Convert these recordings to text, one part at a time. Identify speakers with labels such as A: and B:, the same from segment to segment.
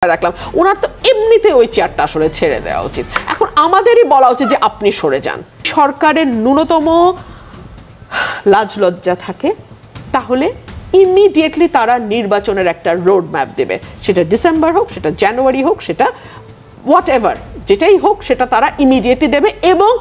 A: রাখলাম। ওনার তো এমনিতে ওই চেয়ারটা আসলে ছেড়ে দেওয়া উচিত। এখন আমাদেরই বলা উচিত যে আপনি সরে যান। সরকারের ন্যূনতম লাজ লজ্জা থাকে তাহলে ইমিডিয়েটলি তারা নির্বাচনের একটা রোড ম্যাপ দেবে, সেটা ডিসেম্বর হোক, সেটা জানুয়ারি হোক, সেটা হোয়াট এভার, যেটাই হোক সেটা তারা ইমিডিয়েটলি দেবে এবং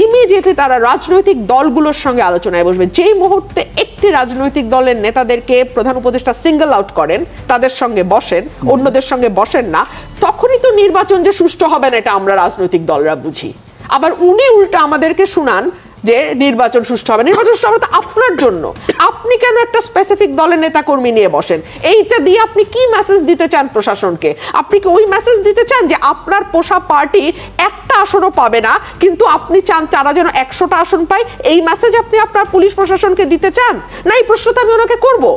A: ইমিডিয়েটলি তারা রাজনৈতিক দলগুলোর সঙ্গে আলোচনায় বসবে। যেই মুহূর্তে একটি রাজনৈতিক দলের নেতাদেরকে প্রধান উপদেষ্টা সিঙ্গল আউট করেন, তাদের সঙ্গে বসেন, অন্যদের সঙ্গে বসেন না, তখনই তো নির্বাচন যে সুষ্ঠু হবে না এটা আমরা রাজনৈতিক দলরা বুঝি। আবার উনি উল্টা আমাদেরকে শুনান যে নির্বাচন সুষ্ঠু হবে। নির্বাচন সুষ্ঠু হবে তো আপনার জন্য। আপনি কেন একটা স্পেসিফিক দলের নেতাকর্মী নিয়ে বসেন? এইটা দিয়ে আপনি কি মেসেজ দিতে চান প্রশাসনকে? আপনি কি ওই মেসেজ দিতে চান যে আপনার পোষা পার্টি একটা আসনও পাবে না, কিন্তু আপনি চান তারা যেন 100টা আসন পায়? এই মেসেজ আপনি আপনার পুলিশ প্রশাসনকে দিতে চান? না, এই প্রশ্নটা আমি ওনাকে করবো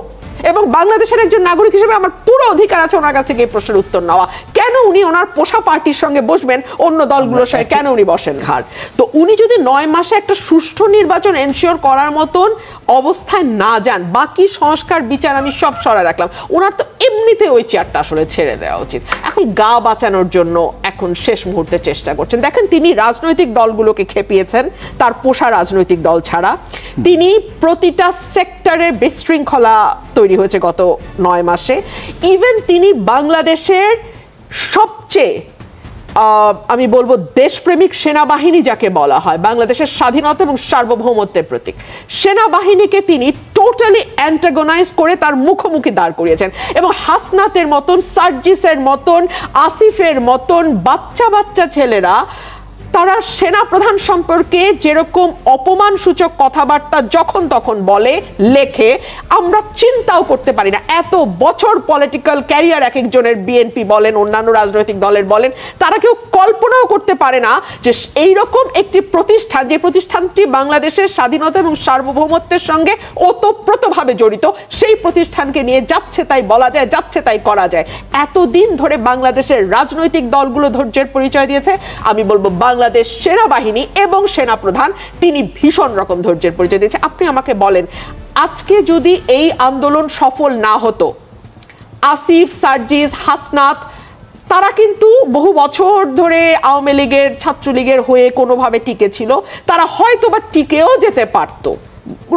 A: এবং বাংলাদেশের একজন নাগরিক হিসেবে আমার পুরো অধিকার আছে ওনার কাছ থেকে এই প্রশ্নের উত্তর নেওয়া। কেন উনি ওনার পোষা পার্টির সঙ্গে বসবেন, অন্য দলগুলোর সঙ্গে কেন উনি বসেন? ঘাড় তো উনি যদি 9 মাসে একটা সুষ্ঠু নির্বাচন এনশিওর করার মতন অবস্থায় না যান, বাকি সংস্কার বিচার আমি সব সরাই রাখলাম, ওনার তো এমনিতে ওই চেয়ারটা আসলে ছেড়ে দেওয়া উচিত। এখন গা বাঁচানোর জন্য এখন শেষ মুহূর্তে চেষ্টা করছেন। দেখেন, তিনি রাজনৈতিক দলগুলোকে খেপিয়েছেন তার পোষা রাজনৈতিক দল ছাড়া। তিনি প্রতিটা সেক্টরে বিশৃঙ্খলা তৈরি হয়েছে গত 9 মাসে। ইভেন তিনি বাংলাদেশের সবচেয়ে আমি বলবো দেশপ্রেমিক সেনাবাহিনী যাকে বলা হয়, বাংলাদেশের স্বাধীনতা এবং সার্বভৌমত্বের প্রতীক, সেনাবাহিনীকে তিনি টোটালি অ্যান্টাগোনাইজ করে তার মুখোমুখি দাঁড় করিয়েছেন এবং হাসনাতের মতন, সার্জিসের মতন, আসিফের মতন বাচ্চা বাচ্চা ছেলেরা তারা সেনা প্রধান সম্পর্কে যেরকম অপমানসূচক কথাবার্তা যখন তখন বলে, লেখে, আমরা চিন্তাও করতে পারি না। এত বছর পলিটিক্যাল ক্যারিয়ার এক একজনের, বিএনপি বলেন, অন্যান্য রাজনৈতিক দলের বলেন, তারা কেউ কল্পনাও করতে পারে না যে এইরকম একটি প্রতিষ্ঠান, যে প্রতিষ্ঠানটি বাংলাদেশের স্বাধীনতা এবং সার্বভৌমত্বের সঙ্গে ওতপ্রোতভাবে জড়িত, সেই প্রতিষ্ঠানকে নিয়ে যাচ্ছে তাই বলা যায়, যাচ্ছে তাই করা যায়। এতদিন ধরে বাংলাদেশের রাজনৈতিক দলগুলো ধৈর্যের পরিচয় দিয়েছে। আমি বলবো বাংলাদেশ সেনাবাহিনী এবং সেনাপ্রধান তিনি ভীষণ রকম ধৈর্যের পরিচয় দিয়েছে। আপনি আমাকে বলেন, আজকে যদি এই আন্দোলন সফল না হতো, আসিফ, সার্জিস, হাসনাত তারা কিন্তু বহু বছর ধরে আওয়ামী লীগের, ছাত্রলীগের হয়ে কোনোভাবে টিকে ছিল, তারা হয়তো বা টিকেও যেতে পারত,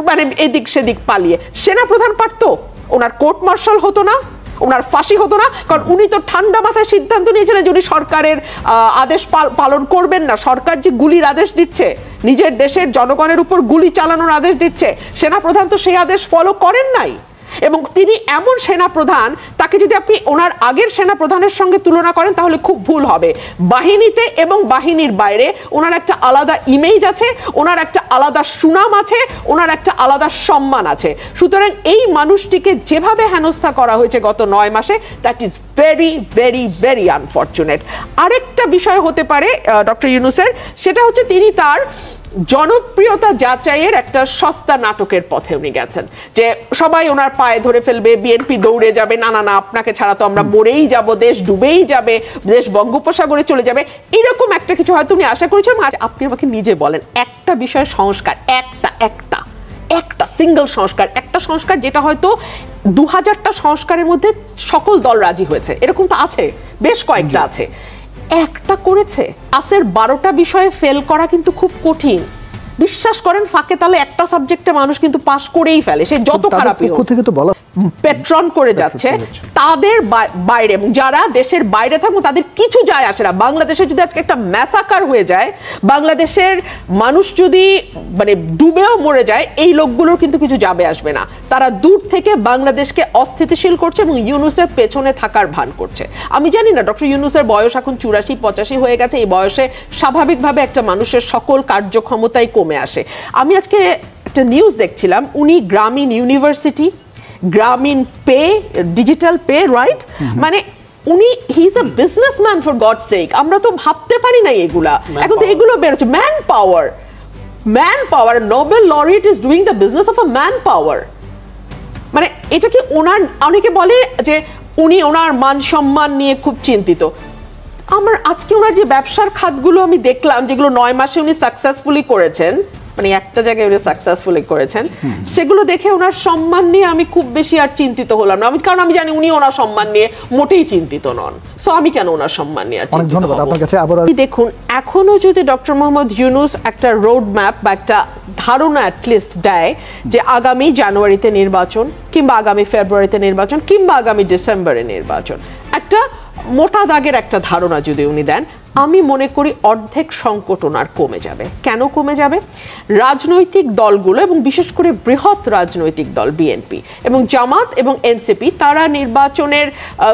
A: মানে এদিক সেদিক পালিয়ে। সেনাপ্রধান পারতো? ওনার কোর্ট মার্শাল হতো না, ওনার ফাঁসি হতো না, কারণ উনি তো ঠান্ডা মাথায় সিদ্ধান্ত নিয়েছিলেন যে উনি সরকারের আদেশ পালন করবেন না। সরকার যে গুলির আদেশ দিচ্ছে, নিজের দেশের জনগণের উপর গুলি চালানোর আদেশ দিচ্ছে, সেনাপ্রধান তো সেই আদেশ ফলো করেন নাই। এবং তিনি এমন সেনাপ্রধান, তাকে যদি আপনি ওনার আগের সেনাপ্রধানের সঙ্গে তুলনা করেন তাহলে খুব ভুল হবে। বাহিনীতে এবং বাহিনীর বাইরে ওনার একটা আলাদা ইমেজ আছে, ওনার একটা আলাদা সুনাম আছে, ওনার একটা আলাদা সম্মান আছে। সুতরাং এই মানুষটিকে যেভাবে হেনস্থা করা হয়েছে গত 9 মাসে, that is very very very unfortunate. আরেকটা বিষয় হতে পারে ডক্টর ইউনূসের, সেটা হচ্ছে তিনি তার জনপ্রিয়তা যাচাইয়ের একটা সস্তা নাটকের পথে উনি গেছেন, যে সবাই ওনার পায়ে ধরে ফেলবে, বিএনপি দৌড়ে যাবে, না না না আপনাকে ছাড়া তো আমরা মরেই যাব, দেশ ডুবেই যাবে, দেশ বঙ্গোপসাগরে চলে যাবে, এরকম একটা কিছু হয়তো উনি আশা করেছেন। আপনি আমাকে নিজে বলেন, একটা বিষয়ের সংস্কার, একটা সিঙ্গেল সংস্কার, একটা সংস্কার যেটা হয়তো 2000টা সংস্কারের মধ্যে সকল দল রাজি হয়েছে, এরকম তো আছে, বেশ কয়েকটা আছে, একটা করেছে। আসের 12টা বিষয়ে ফেল করা কিন্তু খুব কঠিন। বিশ্বাস করেন, ফাঁকে তাহলে একটা সাবজেক্টে মানুষ কিন্তু পাস করেই ফেলে, সে যত খারাপই হোক। থেকে তো বলা পেট্রন করে যাচ্ছে তাদের বাইরে, এবং যারা দেশের বাইরে থাকবো তাদের কিছু যায় আসে না। বাংলাদেশে যদি আজকে একটা ম্যাসাকার হয়ে যায়, বাংলাদেশের মানুষ যদি মানে ডুবেও মরে যায়, এই লোকগুলোর কিন্তু কিছু যাবে আসবে না। তারা দূর থেকে বাংলাদেশকে অস্থিতিশীল করছে এবং ইউনূসের পেছনে থাকার ভান করছে। আমি জানি না, ডক্টর ইউনূসের বয়স এখন 84-85 হয়ে গেছে। এই বয়সে স্বাভাবিকভাবে একটা মানুষের সকল কার্যক্ষমতাই কমে আসে। আমি আজকে একটা নিউজ দেখছিলাম, উনি গ্রামীণ ইউনিভার্সিটি, গ্রামীণ পে, ডিজিটাল পে, রাইট, মানে উনি he is a businessman for God sake. আমরা তো ভাবতে পারি না এগুলা, এখন তো এগুলো বেরোচ্ছে। Man power, Nobel laureate is doing the business of a man power. মানে এটা কি ওনার, অনেকে বলে যে উনি ওনার মান সম্মান নিয়ে খুব চিন্তিত। আমার আজকে ওনার যে ব্যবসার খাতগুলো আমি দেখলাম, যেগুলো 9 মাসে উনি সাকসেসফুলি করেছেন, মানে একটা জায়গায় উনি সাকসেসফুলি করেছেন, সেগুলো দেখে ওনার সম্মান নিয়ে আমি খুব বেশি আর চিন্তিত হলাম না। কারণ আমি জানি উনি ওনার সম্মান নিয়ে মোটেই চিন্তিত নন, সো আমি কেন ওনার সম্মান নিয়ে আর চিন্তিত হব।
B: আপনার কাছে আবার
A: দেখুন, এখনো যদি ডক্টর মোহাম্মদ ইউনূস একটা রোড ম্যাপ বা একটা ধারণা অ্যাটলিস্ট দেয় যে আগামী জানুয়ারিতে নির্বাচন, কিংবা আগামী ফেব্রুয়ারিতে নির্বাচন, কিংবা আগামী ডিসেম্বরে নির্বাচন, একটা মোটা দাগের একটা ধারণা যদি উনি দেন, আমি মনে করি অর্ধেক সংকট ওনার কমে যাবে। কেন কমে যাবে? রাজনৈতিক দলগুলো এবং বিশেষ করে বৃহৎ রাজনৈতিক দল বিএনপি এবং জামাত এবং এনসিপি, তারা নির্বাচনের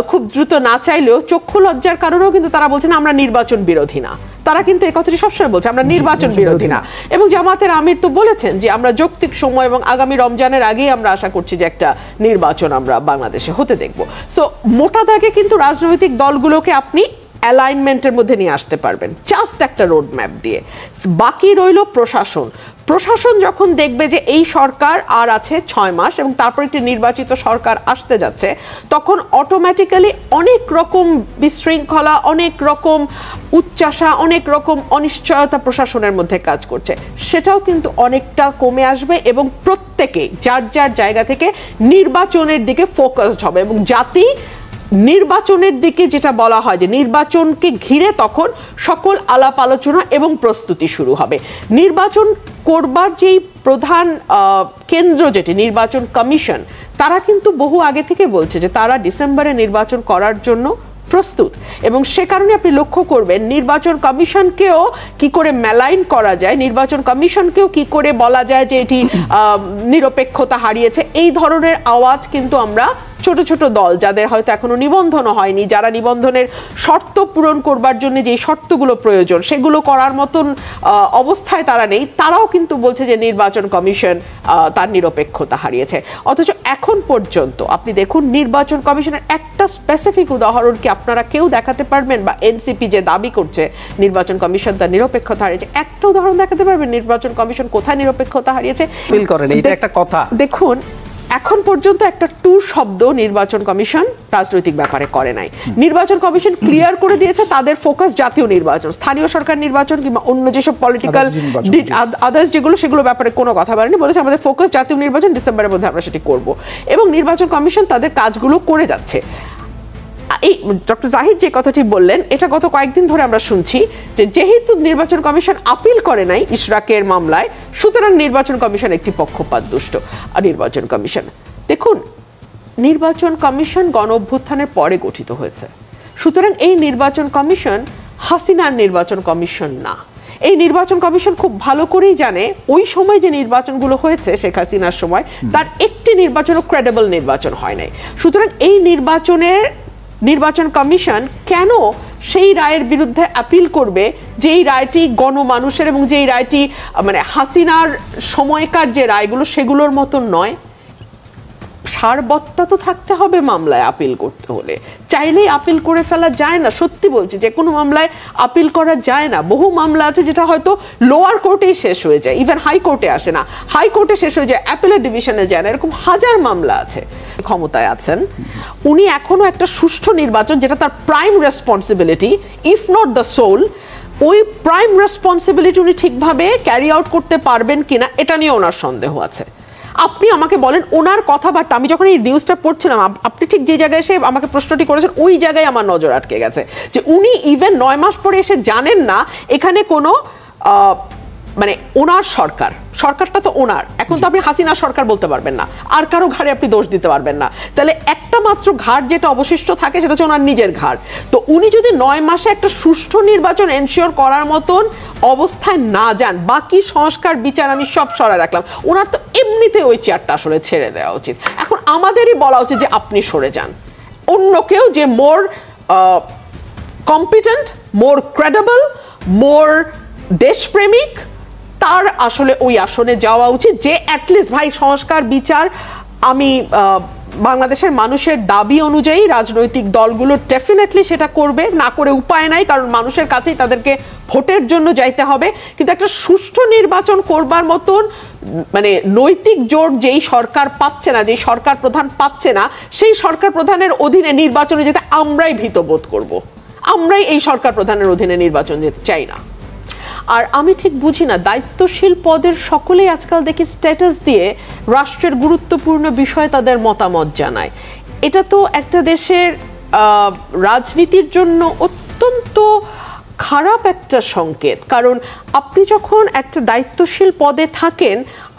A: খুব দ্রুত না চাইলেও চক্ষু লজ্জার কারণেও কিন্তু তারা বলছেন আমরা নির্বাচন বিরোধী না। তারা কিন্তু এই কথাটি সবসময় বলছে আমরা নির্বাচন বিরোধী না। এবং জামাতের আমির তো বলেছেন যে আমরা যৌক্তিক সময় এবং আগামী রমজানের আগেই আমরা আশা করছি যে একটা নির্বাচন আমরা বাংলাদেশে হতে দেখব। সো মোটা দাগে কিন্তু রাজনৈতিক দলগুলোকে আপনি অ্যালাইনমেন্টের মধ্যে নিয়ে আসতে পারবেন জাস্ট একটা রোড ম্যাপ দিয়ে। বাকি রইল প্রশাসন। প্রশাসন যখন দেখবে যে এই সরকার আর আছে 6 মাস এবং তারপর একটি নির্বাচিত সরকার আসতে যাচ্ছে, তখন অটোমেটিক্যালি অনেক রকম বিশৃঙ্খলা, অনেক রকম উচ্চাশা, অনেক রকম অনিশ্চয়তা প্রশাসনের মধ্যে কাজ করছে, সেটাও কিন্তু অনেকটা কমে আসবে এবং প্রত্যেকেই যার যার জায়গা থেকে নির্বাচনের দিকে ফোকাসড হবে। এবং জাতি নির্বাচনের দিকে, যেটা বলা হয় যে নির্বাচনকে ঘিরে তখন সকল আলাপ আলোচনা এবং প্রস্তুতি শুরু হবে। নির্বাচন করবার যেই প্রধান কেন্দ্র যেটি নির্বাচন কমিশন, তারা কিন্তু বহু আগে থেকে বলছে যে তারা ডিসেম্বরে নির্বাচন করার জন্য প্রস্তুত। এবং সে কারণে আপনি লক্ষ্য করবেন নির্বাচন কমিশনকেও কি করে মেলাইন করা যায়, নির্বাচন কমিশনকেও কি করে বলা যায় যে এটি নিরপেক্ষতা হারিয়েছে, এই ধরনের আওয়াজ কিন্তু আমরা ছোট ছোট দল যাদের হয়তো এখনো নিবন্ধন হয়নি, যারা নিবন্ধনের শর্ত পূরণ করবার জন্য যে শর্তগুলো প্রয়োজন সেগুলো করার মতন অবস্থায় তারা নেই, তারাও কিন্তু বলছে যে নির্বাচন কমিশন তার নিরপেক্ষতা হারিয়েছে। অথচ এখন পর্যন্ত আপনি দেখুন নির্বাচন কমিশনের একটা স্পেসিফিক উদাহরণ কি আপনারা কেউ দেখাতে পারবেন? বা এনসিপি যে দাবি করছে নির্বাচন কমিশন তার নিরপেক্ষতা হারিয়েছে, একটা উদাহরণ দেখাতে পারবেন নির্বাচন কমিশন কোথায় নিরপেক্ষতা হারিয়েছে?
C: ফিল করেন এটা একটা কথা।
A: দেখুন, এখন পর্যন্ত একটা টু শব্দ নির্বাচন কমিশন রাজনৈতিক ব্যাপারে করে নাই। নির্বাচন কমিশন ক্লিয়ার করে দিয়েছে তাদের ফোকাস জাতীয় নির্বাচন, স্থানীয় সরকার নির্বাচন কিংবা অন্য যেসব পলিটিক্যাল আদার্স যেগুলো, সেগুলো ব্যাপারে কোনো কথা বলেনি, বলেছে আমাদের ফোকাস জাতীয় নির্বাচন, ডিসেম্বরের মধ্যে আমরা সেটি করব। এবং নির্বাচন কমিশন তাদের কাজগুলো করে যাচ্ছে। এই ডক্টর জাহিদ যে কথাটি বললেন, এটা গত কয়েকদিন ধরে আমরা শুনছি যে যেহেতু নির্বাচন কমিশন আপিল করে নাই ইশরাকের মামলায়, সুতরাং নির্বাচন কমিশন একটি পক্ষপাত দুষ্ট নির্বাচন কমিশন। দেখুন, নির্বাচন কমিশন গণ অভ্যুত্থানের পরে গঠিত হয়েছে, সুতরাং এই নির্বাচন কমিশন হাসিনার নির্বাচন কমিশন না। এই নির্বাচন কমিশন খুব ভালো করেই জানে ওই সময় যে নির্বাচনগুলো হয়েছে শেখ হাসিনার সময়, তার একটি নির্বাচনও ক্রেডিবল নির্বাচন হয় নাই। সুতরাং এই নির্বাচন কমিশন কেন সেই রায়ের বিরুদ্ধে আপিল করবে যেই রায়টি গণমানুষের এবং যেই রায়টি মানে হাসিনার সময়কার যে রায়গুলো সেগুলোর মতন নয়? সারবত্তা তো থাকতে হবে মামলায় আপিল করতে হলে, চাইলেই আপিল করে ফেলা যায় না। সত্যি বলছি, যে কোনো মামলায় আপিল করা যায় না। বহু মামলা আছে যেটা হয়তো লোয়ার কোর্টেই শেষ হয়ে যায়, ইভেন হাইকোর্টে আসে না, হাইকোর্টে শেষ হয়ে যায়, অ্যাপিলেট ডিভিশনে যায় না, এরকম হাজার মামলা আছে। ক্ষমতায় আছেন উনি, এখনো একটা সুষ্ঠু নির্বাচন যেটা তার prime responsibility, if not the sole, ওই প্রাইম রেসপন্সিবিলিটি উনি ঠিকভাবে ক্যারি আউট করতে পারবেন কিনা এটা নিয়ে ওনার সন্দেহ আছে। আপনি আমাকে বলেন ওনার কথাবার্তা, আমি যখন এই নিউজটা পড়ছিলাম আপনি ঠিক যে জায়গায় এসে আমাকে প্রশ্নটি করেছেন ওই জায়গায় আমার নজর আটকে গেছে যে উনি ইভেন 9 মাস পরে এসে জানেন না এখানে কোনো মানে ওনার সরকারটা তো ওনার, এখন তো আপনি হাসিনা সরকার বলতে পারবেন না, আর কারো ঘাড়ে আপনি দোষ দিতে পারবেন না। তাহলে একটা মাত্র ঘাট যেটা অবশিষ্ট থাকে সেটা হচ্ছে ওনার নিজের ঘাট। তো উনি যদি 9 মাসে একটা সুষ্ঠু নির্বাচন এনশিওর করার মতন অবস্থায় না যান, বাকি সংস্কার বিচার আমি সব সরায় রাখলাম, ওনার তো এমনিতে ওই চেয়ারটা আসলে ছেড়ে দেওয়া উচিত। এখন আমাদেরই বলা উচিত যে আপনি সরে যান, অন্য কেউ যে মোর কম্পিটেন্ট, মোর ক্রেডিবল, মোর দেশপ্রেমিক, তার আসলে ওই আসনে যাওয়া উচিত, যে অ্যাটলিস্ট ভাই সংস্কার বিচার আমি বাংলাদেশের মানুষের দাবি অনুযায়ী রাজনৈতিক দলগুলো ডেফিনেটলি সেটা করবে, না করে উপায় নাই, কারণ মানুষের কাছেই তাদেরকে ভোটের জন্য যাইতে হবে। কিন্তু একটা সুষ্ঠু নির্বাচন করবার মতন মানে নৈতিক জোর যেই সরকার পাচ্ছে না, যেই সরকার প্রধান পাচ্ছে না, সেই সরকার প্রধানের অধীনে নির্বাচনে যেতে আমরাই ভীত বোধ করব। আমরাই এই সরকার প্রধানের অধীনে নির্বাচন যেতে চাই না। আর আমি ঠিক বুঝি না, দায়িত্বশীল পদের সকলেই আজকাল দেখি স্ট্যাটাস দিয়ে রাষ্ট্রের গুরুত্বপূর্ণ বিষয়ে তাদের মতামত জানায়। এটা তো একটা দেশের রাজনীতির জন্য অত্যন্ত খারাপ একটা সংকেত। কারণ আপনি যখন একটা দায়িত্বশীল পদে থাকেন,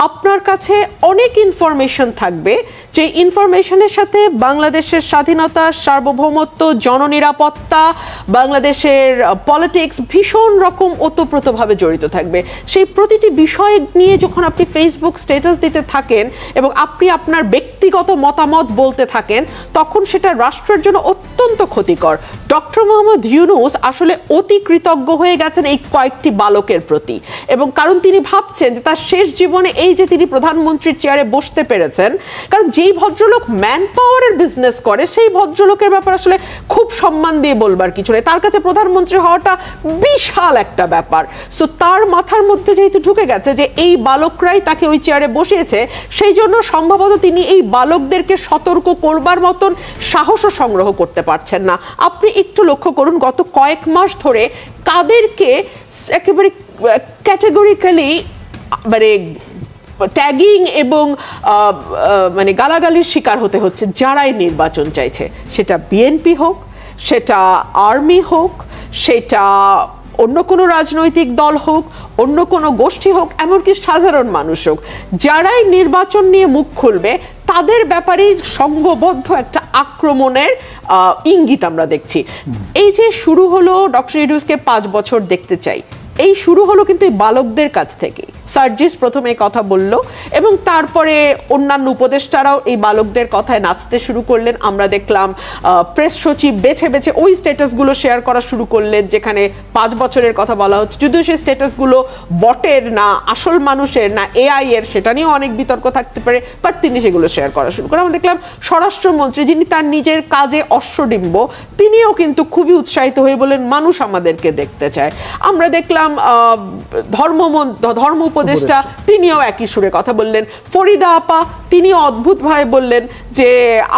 A: আপনার কাছে অনেক ইনফরমেশন থাকবে, যে ইনফরমেশনের সাথে বাংলাদেশের স্বাধীনতা, সার্বভৌমত্ব, জননিরাপত্তা, বাংলাদেশের পলিটিক্স ভীষণ রকম ওতপ্রোতভাবে জড়িত থাকবে। সেই প্রতিটি বিষয় নিয়ে যখন আপনি ফেসবুক স্ট্যাটাস দিতে থাকেন এবং আপনি আপনার ব্যক্তিগত মতামত বলতে থাকেন, তখন সেটা রাষ্ট্রের জন্য অত্যন্ত ক্ষতিকর। ডক্টর মোহাম্মদ ইউনূস আসলে অতি কৃতজ্ঞ হয়ে গেছেন এই কয়েকটি বালকের প্রতি, এবং কারণ তিনি ভাবছেন যে তার শেষ জীবনে এই যে তিনি প্রধানমন্ত্রীর চেয়ারে বসতে পেরেছেন, কারণ যেই ভদ্রলোক ম্যান পাওয়ারের বিজনেস করে সেই ভদ্রলোকের ব্যাপার আসলে খুব সম্মান দিয়ে বলবার কিছু নেই। তার কাছে প্রধানমন্ত্রী হওয়াটা বিশাল একটা ব্যাপার। সো তার মাথার মধ্যে যেহেতু ঢুকে গেছে যে এই বালকরাই তাকে ওই চেয়ারে বসিয়েছে, সেই জন্য সম্ভবত তিনি এই বালকদেরকে সতর্ক করবার মতন সাহসও সংগ্রহ করতে পারছেন না। আপনি একটু লক্ষ্য করুন, গত কয়েক মাস ধরে কাদেরকে একেবারে ক্যাটেগরিক্যালি মানে ট্যাগিং এবং মানে গালাগালির শিকার হতে হচ্ছে যারাই নির্বাচন চাইছে, সেটা বিএনপি হোক, সেটা আর্মি হোক, সেটা অন্য কোনো রাজনৈতিক দল হোক, অন্য কোনো গোষ্ঠী হোক, এমনকি সাধারণ মানুষ হোক, যারাই নির্বাচন নিয়ে মুখ খুলবে তাদের ব্যাপারেই সংঘবদ্ধ একটা আক্রমণের ইঙ্গিত আমরা দেখছি। এই যে শুরু হলো ডক্টর ইউনূসকে 5 বছর দেখতে চাই, এই শুরু হলো কিন্তু এই বালকদের কাছ থেকে। সার্জিস প্রথমে কথা বলল এবং তারপরে অন্যান্য উপদেষ্টারাও এই বালকদের কথায় নাচতে শুরু করলেন। আমরা দেখলাম প্রেস সচিব বেছে বেছে ওই স্ট্যাটাসগুলো শেয়ার করা শুরু করলেন যেখানে 5 বছরের কথা বলা হচ্ছে, যদিও সেই স্ট্যাটাসগুলো বটের না আসল মানুষের না এআই এর, সেটা নিয়েও অনেক বিতর্ক থাকতে পারে, বাট তিনি সেগুলো শেয়ার করা শুরু করেন। আমরা দেখলাম স্বরাষ্ট্রমন্ত্রী, যিনি তার নিজের কাজে অশ্বডিম্ব, তিনিও কিন্তু খুবই উৎসাহিত হয়ে বলেন মানুষ আমাদেরকে দেখতে চায়। আমরা দেখলাম ধর্ম উপদেষ্টা তিনিও একই সুরে কথা বললেন। ফরিদা আপা তিনি অদ্ভুতভাবে বললেন যে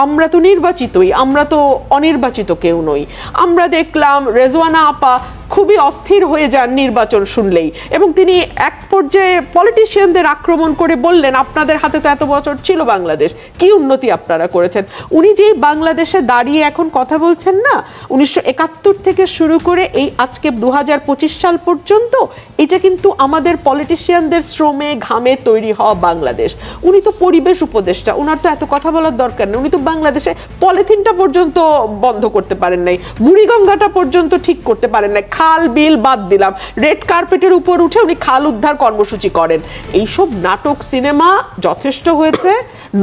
A: আমরা তো নির্বাচিতই, আমরা তো অনির্বাচিত কেউ নই। আমরা দেখলাম রেজওয়ানা আপা খুবই অস্থির হয়ে যান নির্বাচন শুনলেই, এবং তিনি এক পর্যায়ে পলিটিশিয়ানদের আক্রমণ করে বললেন আপনাদের হাতে তো এত বছর ছিল বাংলাদেশ, কি উন্নতি আপনারা করেছেন। উনি যেই বাংলাদেশে দাঁড়িয়ে এখন কথা বলছেন না, 1971 থেকে শুরু করে এই আজকে 2025 সাল পর্যন্ত, এটা কিন্তু আমাদের পলিটিশিয়ানদের শ্রমে ঘামে তৈরি হওয়া বাংলাদেশ। উনি তো পরিবেশ উপদেষ্টা, ওনার তো এত কথা বলার দরকার নেই। উনি তো বাংলাদেশে পলিথিনটা পর্যন্ত বন্ধ করতে পারেন নাই, বুড়িগঙ্গাটা পর্যন্ত ঠিক করতে পারেন নাই, খাল বিল বাদ দিলাম, রেড কার্পেটের উপর উঠে উনি খাল উদ্ধার কর্মসূচি করেন। এইসব নাটক সিনেমা যথেষ্ট হয়েছে।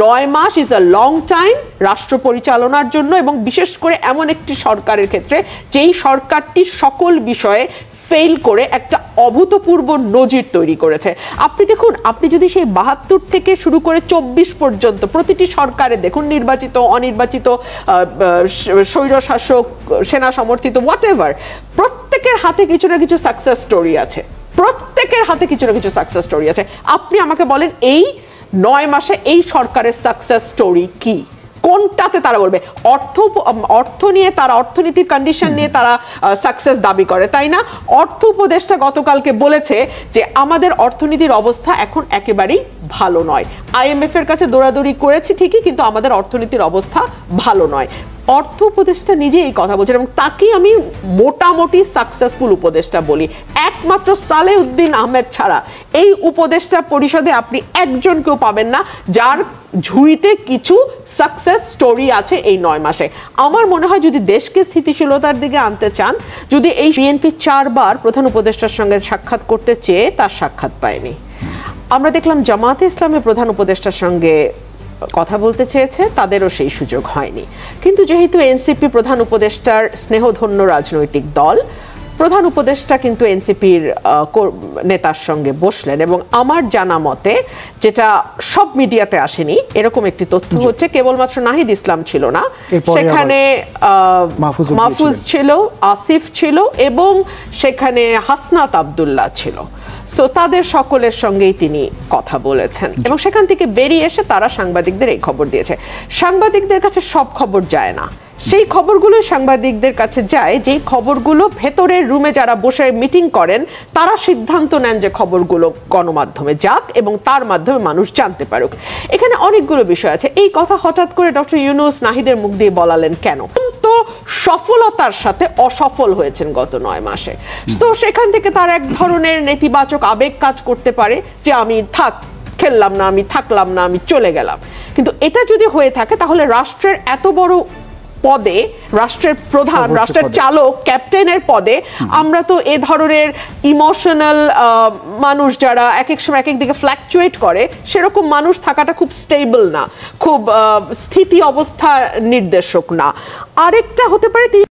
A: 9 much is a long time রাষ্ট্র পরিচালনার জন্য, এবং বিশেষ করে এমন একটি সরকারের ক্ষেত্রে যেই সরকারটি সকল বিষয়ে ফেল করে একটা অভূতপূর্ব নজির তৈরি করেছে। আপনি দেখুন, আপনি যদি সেই 72 থেকে শুরু করে 24 পর্যন্ত প্রতিটি সরকারে দেখুন, নির্বাচিত অনির্বাচিত, স্বৈরশাসক, সেনা সমর্থিত, হোয়াট এভার, প্রত্যেকের হাতে কিছু না কিছু সাকসেস স্টোরি আছে, প্রত্যেকের হাতে কিছু না কিছু সাকসেস স্টোরি আছে। আপনি আমাকে বলেন এই 9 মাসে এই সরকারের সাকসেস স্টোরি কি? কোনটাতে তারা বলবে? অর্থ নিয়ে তারা, অর্থনীতির কন্ডিশন নিয়ে তারা সাকসেস দাবি করে, তাই না? অর্থ উপদেষ্টা গতকালকে বলেছে যে আমাদের অর্থনীতির অবস্থা এখন একেবারেই ভালো নয়, IMF এর কাছে দৌড়াদৌড়ি করেছি ঠিকই, কিন্তু আমাদের অর্থনীতির অবস্থা ভালো নয়। অর্থ উপদেষ্টা নিজে এই কথা বলছেন, এবং তাকেই আমি মোটামুটি সাকসেসফুল উপদেষ্টা বলি। একমাত্র সালেউদ্দিন আহমেদ ছাড়া এই উপদেষ্টা পরিষদে আপনি একজনকেও পাবেন না যার ঝুড়িতে কিছু সাকসেস স্টোরি আছে এই 9 মাসে। আমার মনে হয় যদি দেশকে স্থিতিশীলতার দিকে আনতে চান, যদি এই বিএনপি 4 বার প্রধান উপদেষ্টার সঙ্গে সাক্ষাৎ করতে চেয়ে তার সাক্ষাৎ পায়নি। আমরা দেখলাম জামায়াতে ইসলামের প্রধান উপদেষ্টার সঙ্গে কথা বলতে চেয়েছে, তাদেরও সেই সুযোগ হয়নি। কিন্তু যেহেতু এনসিপি প্রধান উপদেষ্টার স্নেহধন্য রাজনৈতিক দল, প্রধান উপদেষ্টা কিন্তু এনসিপির নেতার সঙ্গে বসলেন, এবং আমার জানা মতে, যেটা সব মিডিয়াতে আসেনি, এরকম একটি তথ্য হচ্ছে কেবলমাত্র নাহিদ ইসলাম ছিল না, সেখানে মাহফুজ ছিল, আসিফ ছিল, এবং সেখানে হাসনাত আব্দুল্লাহ ছিল। সো তাদের সকলের সঙ্গেই তিনি কথা বলেছেন এবং সেখান থেকে বেরিয়ে এসে তারা সাংবাদিকদের এই খবর দিয়েছে। সাংবাদিকদের কাছে সব খবর যায় না, সেই খবরগুলো সাংবাদিকদের কাছে যায় যেই খবরগুলো ভেতরের রুমে যারা বসে মিটিং করেন তারা সিদ্ধান্ত নেন যে খবরগুলো গণমাধ্যমে যাক এবং তার মাধ্যমে মানুষ জানতে পারুক। এখানে অনেকগুলো বিষয় আছে। এই কথা হঠাৎ করে ডক্টর ইউনূস নাহিদের মুখ দিয়ে বলালেন কেন? তো সফলতার সাথে অসফল হয়েছেন গত 9 মাসে। তো সেখান থেকে তার এক ধরনের নেতিবাচক আবেগ কাজ করতে পারে যে আমি খেললাম না, আমি থাকলাম না, আমি চলে গেলাম। কিন্তু এটা যদি হয়ে থাকে তাহলে রাষ্ট্রের এত বড় পদে, রাষ্ট্রের প্রধান, রাষ্ট্রের চালক, ক্যাপ্টেনের পদে আমরা তো এ ধরনের ইমোশনাল মানুষ যারা এক এক সময় এক এক দিকে ফ্ল্যাকচুয়েট করে সেরকম মানুষ থাকাটা খুব স্টেবল না, খুব স্থিতি অবস্থা নির্দেশক না। আরেকটা হতে পারে